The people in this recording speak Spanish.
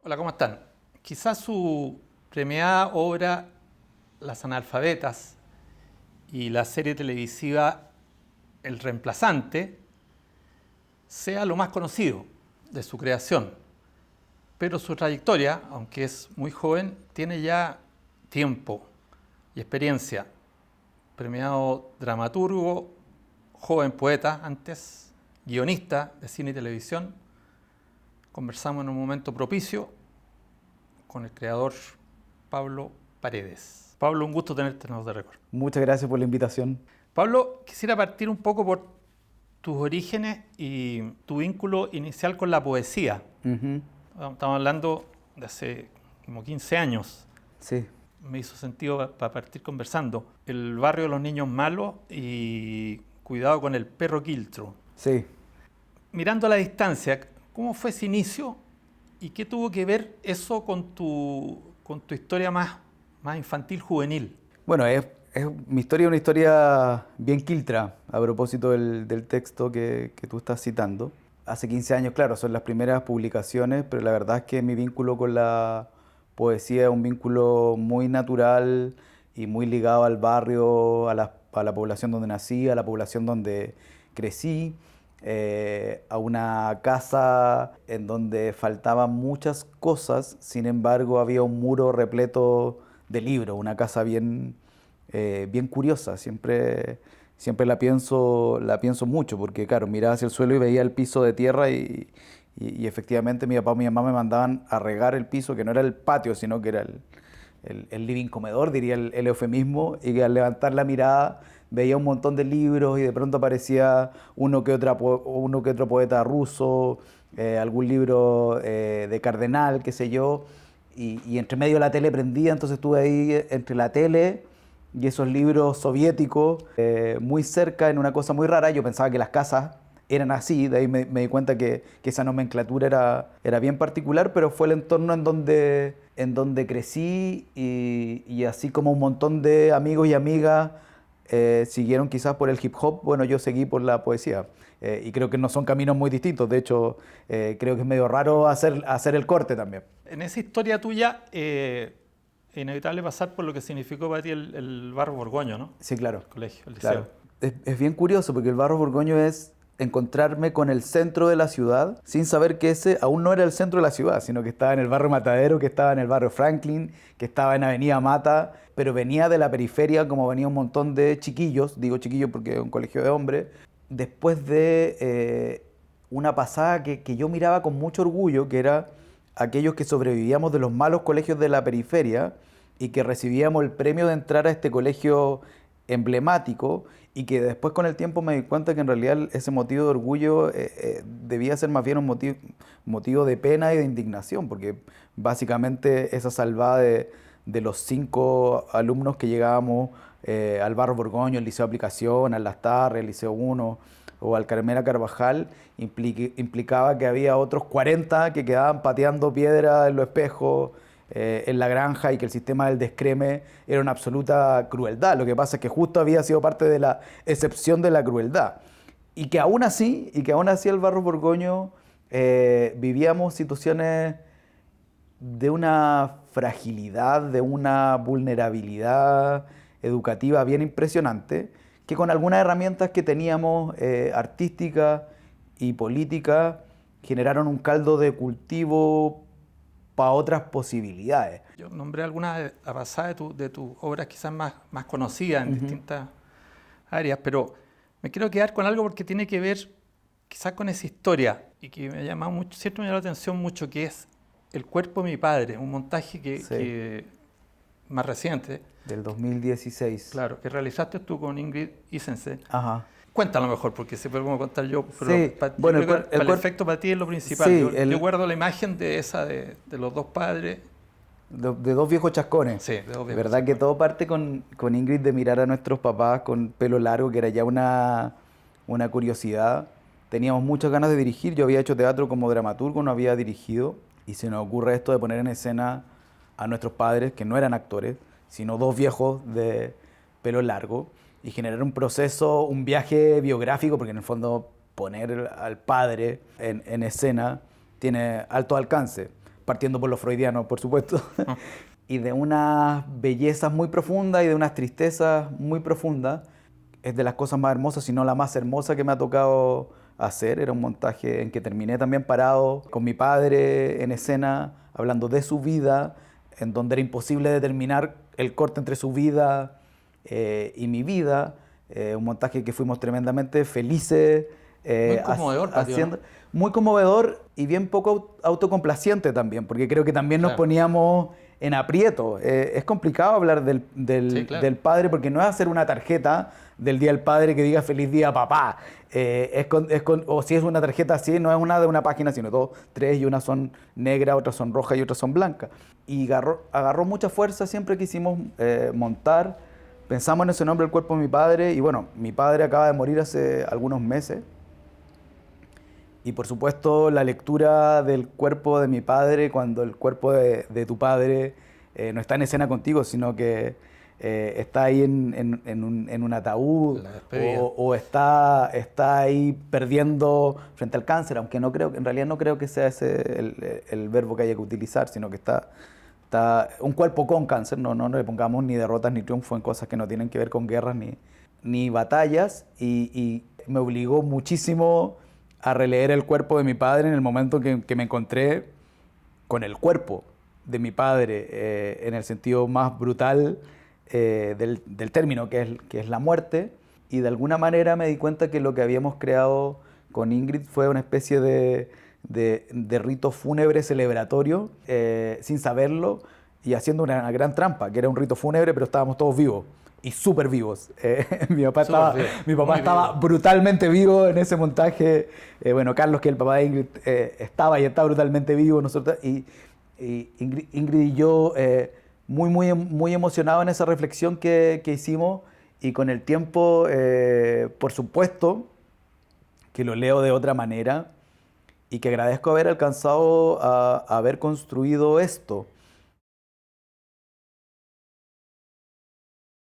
Hola, ¿cómo están? Quizás su premiada obra Las analfabetas y la serie televisiva El reemplazante sea lo más conocido de su creación, pero su trayectoria, aunque es muy joven, tiene ya tiempo y experiencia. Premiado dramaturgo, joven poeta antes, guionista de cine y televisión. Conversamos en un momento propicio con el creador Pablo Paredes. Pablo, un gusto tenerte en Off the Record. Muchas gracias por la invitación. Pablo, quisiera partir un poco por tus orígenes y tu vínculo inicial con la poesía. Ujú. Estamos hablando de hace como 15 años. Sí, Me hizo sentido para partir conversando. El barrio de los niños malos y cuidado con el perro Quiltro. sí. Mirando a la distancia, ¿cómo fue ese inicio y qué tuvo que ver eso con tu historia más infantil, juvenil? Bueno, mi historia es una historia bien quiltra, a propósito del texto que tú estás citando. Hace 15 años, claro, son las primeras publicaciones, pero la verdad es que mi vínculo con la poesía es un vínculo muy natural y muy ligado al barrio, a la población donde nací, a la población donde crecí, a una casa en donde faltaban muchas cosas, sin embargo había un muro repleto de libros, una casa bien curiosa. Siempre la pienso mucho, porque claro, miraba hacia el suelo y veía el piso de tierra y efectivamente mi papá y mi mamá me mandaban a regar el piso, que no era el patio, sino que era el living comedor, diría el eufemismo, y que al levantar la mirada veía un montón de libros y de pronto aparecía uno que otro poeta ruso, algún libro de Cardenal, qué sé yo, y entre medio la tele prendía, entonces estuve ahí entre la tele y esos libros soviéticos, muy cerca, en una cosa muy rara. Yo pensaba que las casas eran así, de ahí me di cuenta que esa nomenclatura era bien particular, pero fue el entorno en donde crecí y así como un montón de amigos y amigas siguieron quizás por el hip hop, bueno, yo seguí por la poesía. Y creo que no son caminos muy distintos, de hecho, creo que es medio raro hacer el corte también. En esa historia tuya, es inevitable pasar por lo que significó para ti el barrio Borgoño, ¿no? Sí, claro, El colegio, el liceo. claro. Es bien curioso porque el barrio Borgoño es encontrarme con el centro de la ciudad sin saber que ese aún no era el centro de la ciudad, sino que estaba en el barrio Matadero, que estaba en el barrio Franklin, que estaba en Avenida Mata, pero venía de la periferia como venía un montón de chiquillos, digo chiquillos porque es un colegio de hombres, después de una pasada que yo miraba con mucho orgullo, que era aquellos que sobrevivíamos de los malos colegios de la periferia y que recibíamos el premio de entrar a este colegio emblemático, y que después con el tiempo me di cuenta que en realidad ese motivo de orgullo debía ser más bien un motivo de pena y de indignación, porque básicamente esa salvada de los 5 alumnos que llegábamos al Barro Borgoño, el Liceo de Aplicación, al Las Tarres, el Liceo 1 o al Carmela Carvajal, implicaba que había otros 40 que quedaban pateando piedra en los espejos, en la granja, y que el sistema del descreme era una absoluta crueldad. Lo que pasa es que justo había sido parte de la excepción de la crueldad. Y que aún así el Barro Borgoño vivíamos situaciones de una fragilidad, de una vulnerabilidad educativa bien impresionante, que con algunas herramientas que teníamos, artísticas y políticas, generaron un caldo de cultivo para otras posibilidades. Yo nombré algunas a pasar de tus obras quizás más conocidas en distintas áreas, pero me quiero quedar con algo porque tiene que ver quizás con esa historia y que me ha llamado mucho, siempre me llamó la atención mucho, que es El cuerpo de mi padre, un montaje Sí, que más reciente, del 2016. claro, que realizaste tú con Ingrid Isense. Ajá. Cuéntalo mejor, porque se puede como contar yo, pero Sí, yo bueno, creo que para el efecto para ti es lo principal. sí, Yo guardo la imagen de esa de los dos padres, de dos viejos chascones. sí, de dos viejos ¿Verdad que chascones. todo parte con Ingrid de mirar a nuestros papás con pelo largo, que era ya una curiosidad? Teníamos muchas ganas de dirigir. Yo había hecho teatro como dramaturgo, no había dirigido. Y se nos ocurre esto de poner en escena a nuestros padres, que no eran actores, sino dos viejos de pelo largo, y generar un proceso, un viaje biográfico, porque en el fondo poner al padre en escena tiene alto alcance. partiendo por lo freudiano, por supuesto, y de unas bellezas muy profundas y de unas tristezas muy profundas. Es de las cosas más hermosas, si no la más hermosa que me ha tocado hacer. Era un montaje en que terminé también parado con mi padre en escena, hablando de su vida, en donde era imposible determinar el corte entre su vida y mi vida. Un montaje que fuimos tremendamente felices Muy conmovedor, Patio, haciendo. ¿no? Muy conmovedor y bien poco autocomplaciente también, porque creo que también nos Claro. poníamos en aprieto. Es complicado hablar Sí, claro. del padre, porque no es hacer una tarjeta del Día del Padre que diga feliz día papá. O si es una tarjeta así, no es una de una página, sino dos, tres, y unas son negras, otras son rojas y otras son blancas. Y agarró mucha fuerza siempre que hicimos montar. Pensamos en ese nombre, el cuerpo de mi padre, y bueno, mi padre acaba de morir hace algunos meses. Y por supuesto la lectura del cuerpo de mi padre, cuando el cuerpo de tu padre no está en escena contigo, sino que está ahí en un ataúd, La despedida. o está ahí perdiendo frente al cáncer, aunque no creo, en realidad no creo que sea ese el verbo que haya que utilizar, sino que está un cuerpo con cáncer. No le pongamos ni derrotas ni triunfo en cosas que no tienen que ver con guerras ni batallas, y me obligó muchísimo a releer el cuerpo de mi padre en el momento que me encontré con el cuerpo de mi padre, en el sentido más brutal del término, que es la muerte. Y de alguna manera me di cuenta que lo que habíamos creado con Ingrid fue una especie de rito fúnebre celebratorio, sin saberlo, y haciendo una gran trampa, que era un rito fúnebre, pero estábamos todos vivos. Y súper vivos. Mi papá estaba brutalmente vivo en ese montaje. Bueno, Carlos, que es el papá de Ingrid, estaba y está brutalmente vivo. Nosotros, y Ingrid y yo, muy emocionados en esa reflexión que hicimos. Y con el tiempo, por supuesto, que lo leo de otra manera y que agradezco haber alcanzado a haber construido esto.